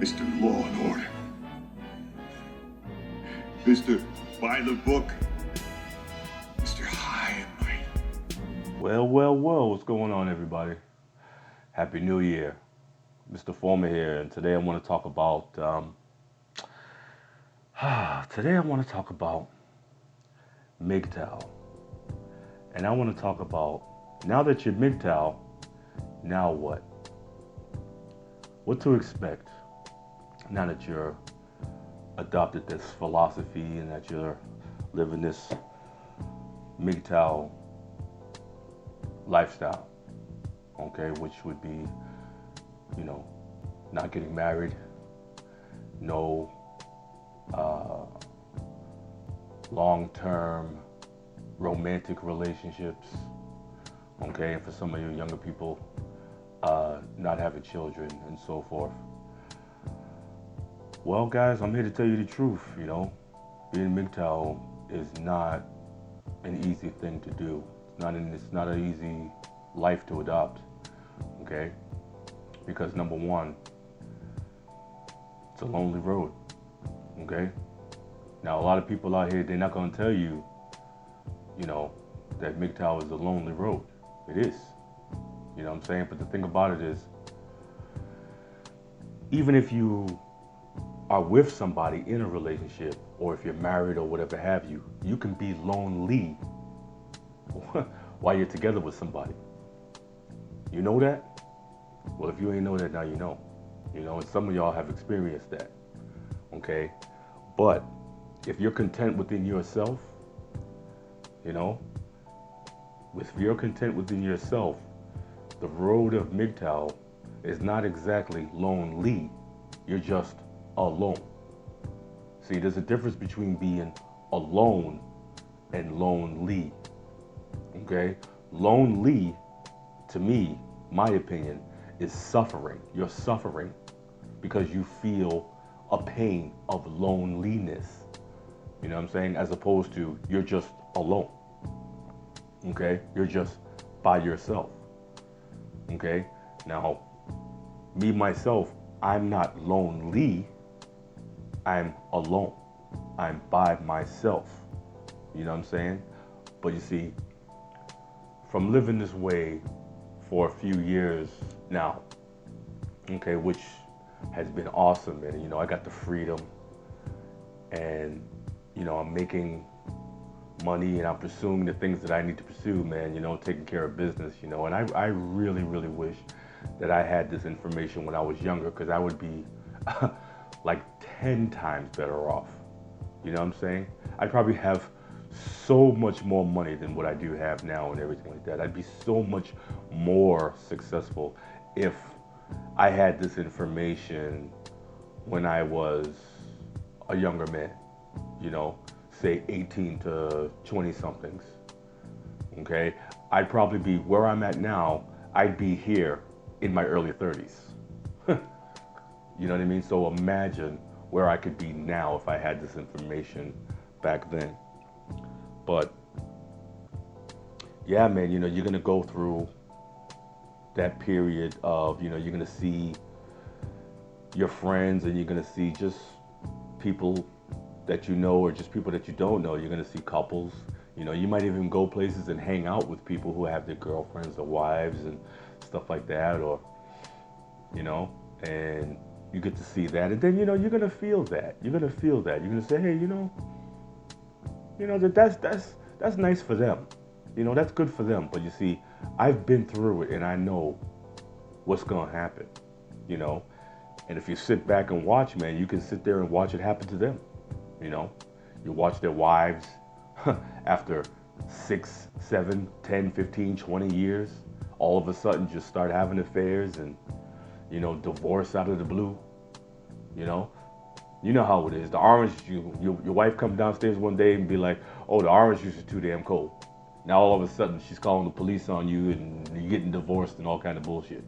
Mr. Law and Order. Mr. By the Book. Mr. High and Mighty. Well, what's going on, everybody? Happy New Year. Mr. Former here, and today I want to talk about, MGTOW. And I want to talk about, now that you're MGTOW, now what? What to expect now that you're adopted this philosophy and that you're living this MGTOW lifestyle, okay, which would be, not getting married, no long-term romantic relationships, okay, and for some of you younger people, not having children and so forth. Well, guys, I'm here to tell you the truth. Being MGTOW is not an easy thing to do. It's not an easy life to adopt, okay? Because number one, it's a lonely road, okay? Now, a lot of people out here, they're not gonna tell you, that MGTOW is a lonely road. It is, you know what I'm saying? But the thing about it is, even if you are with somebody in a relationship, or if you're married or whatever have you, you can be lonely while you're together with somebody. You know that? Well, if you ain't know that, now you know. And some of y'all have experienced that, okay? But if you're content within yourself, if you're content within yourself, the road of MGTOW is not exactly lonely. You're just alone. See, there's a difference between being alone and lonely, okay? Lonely, to me, my opinion, is suffering. You're suffering because you feel a pain of loneliness. You know what I'm saying? As opposed to you're just alone. Okay? You're just by yourself. Okay? Now, me, myself, I'm not lonely. I'm alone. I'm by myself. You know what I'm saying? But you see, from living this way for a few years now, okay, which has been awesome, and I got the freedom, and I'm making money, and I'm pursuing the things that I need to pursue, man, taking care of business, and I really, really wish that I had this information when I was younger, because I would be like 10 times better off. You know what I'm saying? I'd probably have so much more money than what I do have now and everything like that. I'd be so much more successful if I had this information when I was a younger man, say 18 to 20 somethings, okay? I'd probably be where I'm at now. I'd be here in my early 30s. You know what I mean? So imagine where I could be now if I had this information back then. But yeah, man, you're gonna go through that period of, you're gonna see your friends, and you're gonna see just people that you know, or just people that you don't know. You're gonna see couples. You might even go places and hang out with people who have their girlfriends or wives and stuff like that, or and you get to see that, and then you're gonna feel that. You're gonna feel that. You're gonna say, hey, that's nice for them. That's good for them. But you see, I've been through it, and I know what's gonna happen. And if you sit back and watch, man, you can sit there and watch it happen to them. You watch their wives after 6, 7, 10, 15, 20 years, all of a sudden just start having affairs and, divorce out of the blue. You know how it is. The orange, your wife comes downstairs one day and be like, oh, the orange juice is too damn cold. Now all of a sudden she's calling the police on you, and you're getting divorced and all kind of bullshit.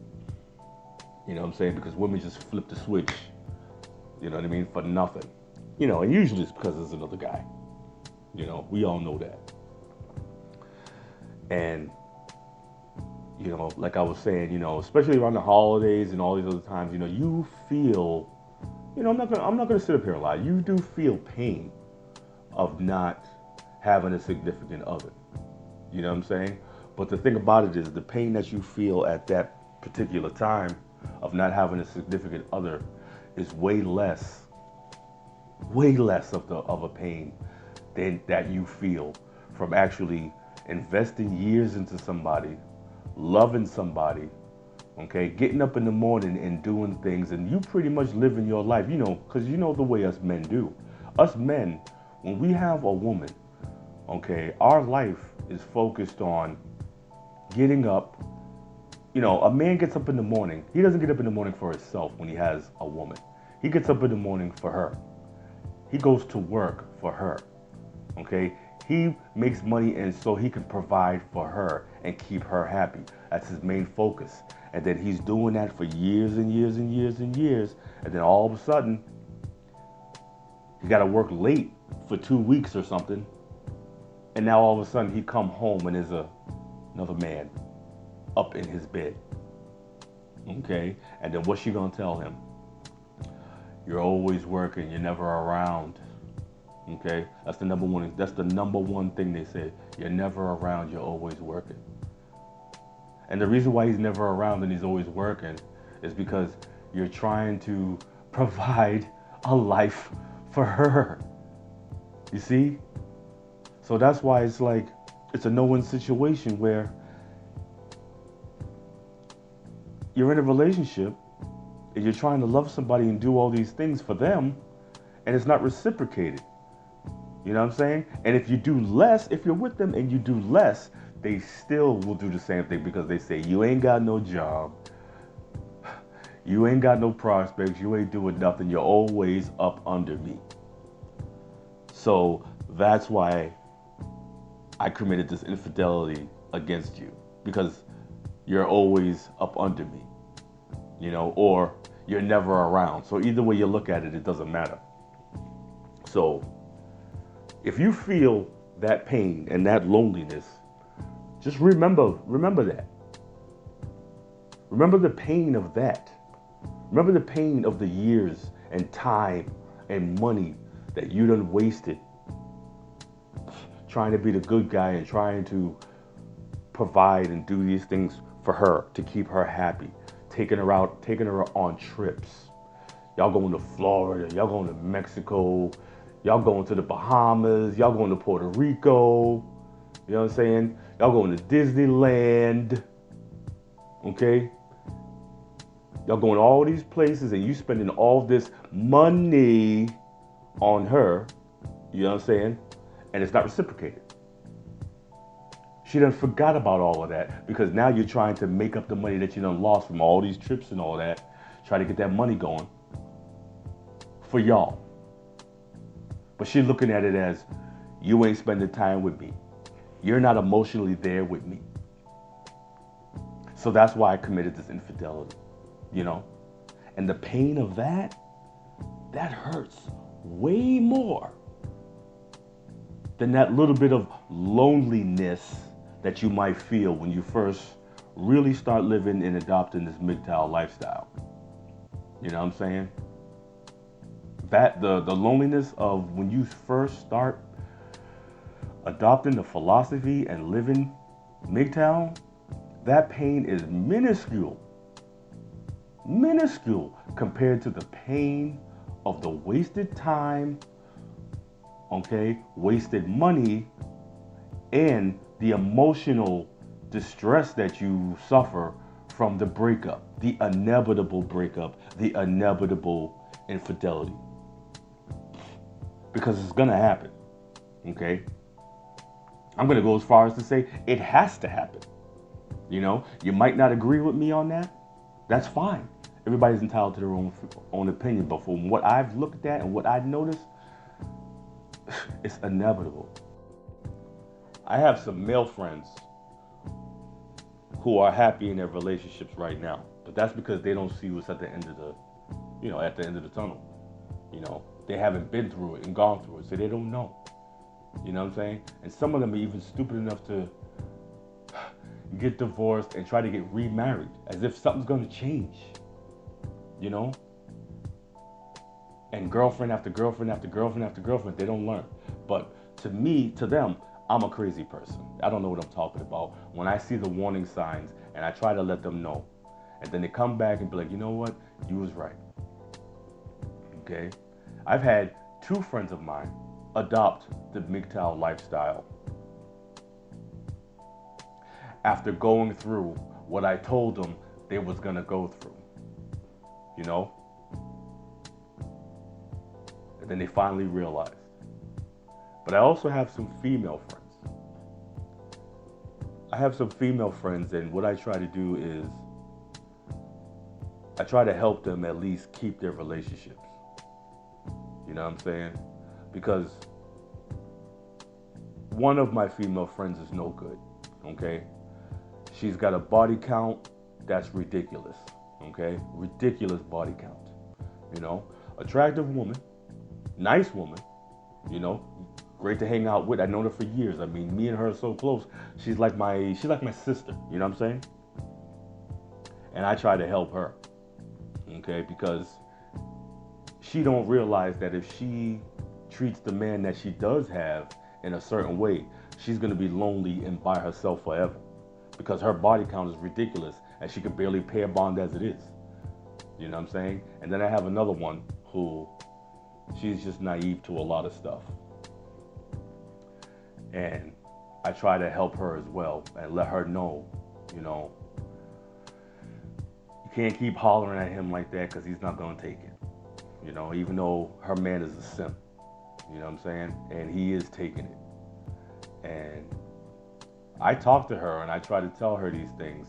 You know what I'm saying? Because women just flip the switch, for nothing. And usually it's because there's another guy. We all know that. And, like I was saying, especially around the holidays and all these other times, you feel I'm not gonna sit up here and lie. You do feel pain of not having a significant other. You know what I'm saying? But the thing about it is the pain that you feel at that particular time of not having a significant other is way less of a pain than that you feel from actually investing years into somebody, loving somebody, okay, getting up in the morning and doing things, and you pretty much living your life, because you know the way us men do. Us men, when we have a woman, okay, our life is focused on getting up. A man gets up in the morning. He doesn't get up in the morning for himself when he has a woman. He gets up in the morning for her. He goes to work for her. Okay? He makes money and so he can provide for her and keep her happy. That's his main focus. And then he's doing that for years and years and years and years. And then all of a sudden, he got to work late for 2 weeks or something. And now all of a sudden he come home and there's another man up in his bed. Okay? And then what's she gonna tell him? You're always working, you're never around. Okay? That's the number one thing they say. You're never around, you're always working. And the reason why he's never around and he's always working is because you're trying to provide a life for her. You see? So that's why it's a no-win situation where you're in a relationship and you're trying to love somebody and do all these things for them, and it's not reciprocated. You know what I'm saying? And if you do less, if you're with them and you do less, they still will do the same thing because they say, you ain't got no job, you ain't got no prospects, you ain't doing nothing, you're always up under me. So that's why I committed this infidelity against you, because you're always up under me, or you're never around. So either way you look at it, it doesn't matter. So if you feel that pain and that loneliness, just remember that. Remember the pain of that. Remember the pain of the years and time and money that you done wasted trying to be the good guy and trying to provide and do these things for her to keep her happy, taking her out, taking her on trips. Y'all going to Florida, y'all going to Mexico, y'all going to the Bahamas, y'all going to Puerto Rico, you know what I'm saying? Y'all going to Disneyland, okay? Y'all going to all these places and you spending all this money on her, you know what I'm saying? And it's not reciprocated. She done forgot about all of that because now you're trying to make up the money that you done lost from all these trips and all that. Try to get that money going for y'all. But she's looking at it as, you ain't spending time with me. You're not emotionally there with me. So that's why I committed this infidelity, And the pain of that hurts way more than that little bit of loneliness that you might feel when you first really start living and adopting this MGTOW lifestyle. You know what I'm saying? That the loneliness of when you first start adopting the philosophy and living MGTOW, that pain is minuscule compared to the pain of the wasted time, okay, wasted money, and the emotional distress that you suffer from the breakup, the inevitable breakup, the inevitable infidelity. Because it's gonna happen, okay? I'm gonna go as far as to say it has to happen. You might not agree with me on that. That's fine. Everybody's entitled to their own opinion, but from what I've looked at and what I've noticed, it's inevitable. I have some male friends who are happy in their relationships right now, but that's because they don't see what's at the end of the tunnel. They haven't been through it and gone through it, so they don't know. You know what I'm saying? And some of them are even stupid enough to get divorced and try to get remarried as if something's going to change. and girlfriend after girlfriend after girlfriend after girlfriend, they don't learn. But to me, to them, I'm a crazy person. I don't know what I'm talking about. When I see the warning signs and I try to let them know, and then they come back and be like, you know what, you was right. Okay? I've had 2 friends of mine adopt the MGTOW lifestyle after going through what I told them they was gonna go through. You know? And then they finally realized. But I also have some female friends. And what I try to do is I try to help them at least keep their relationships. You know what I'm saying? Because one of my female friends is no good, okay? She's got a body count that's ridiculous, okay? Ridiculous body count, you know? Attractive woman, nice woman, you know? Great to hang out with. I've known her for years. I mean, me and her are so close. She's like my sister, you know what I'm saying? And I try to help her, okay? Because she don't realize that if she treats the man that she does have in a certain way, she's gonna be lonely and by herself forever. Because her body count is ridiculous and she can barely pay a bond as it is. You know what I'm saying? And then I have another one who, she's just naive to a lot of stuff. And I try to help her as well and let her know, you know, you can't keep hollering at him like that because he's not gonna take it. You know, even though her man is a simp, you know what I'm saying? And he is taking it. And I talk to her and I try to tell her these things,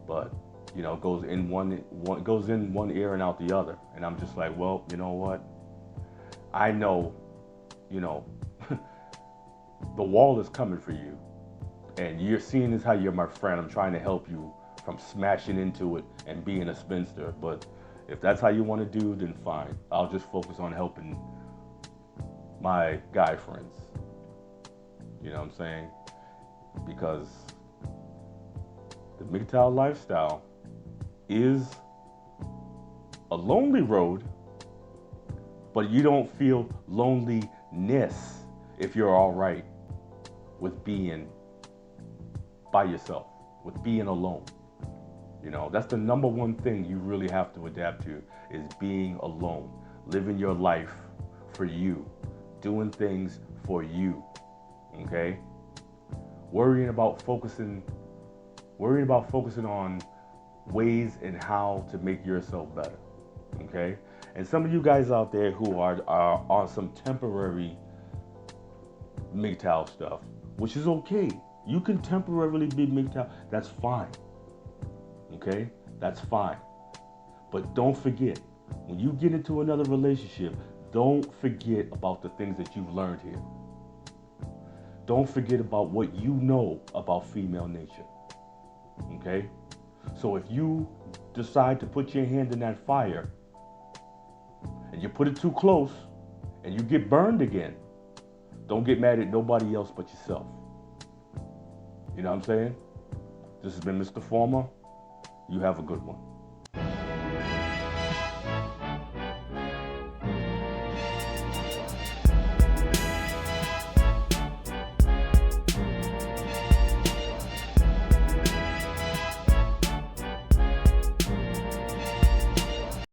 but you know, it goes in one ear and out the other. And I'm just like, well, you know what? I know, you know, the wall is coming for you. And you're seeing as how you're my friend. I'm trying to help you from smashing into it and being a spinster. But if that's how you want to do, then fine. I'll just focus on helping my guy friends. You know what I'm saying? Because the MGTOW lifestyle is a lonely road, but you don't feel loneliness if you're all right with being by yourself, with being alone. You know, that's the number one thing you really have to adapt to, is being alone, living your life for you, doing things for you, okay? Worrying about focusing on ways and how to make yourself better, okay? And some of you guys out there who are on some temporary MGTOW stuff, which is okay. You can temporarily be MGTOW, that's fine, okay? That's fine. But don't forget, when you get into another relationship, don't forget about the things that you've learned here. Don't forget about what you know about female nature, okay? So if you decide to put your hand in that fire and you put it too close and you get burned again, don't get mad at nobody else but yourself. You know what I'm saying? This has been Mr. Former. You have a good one.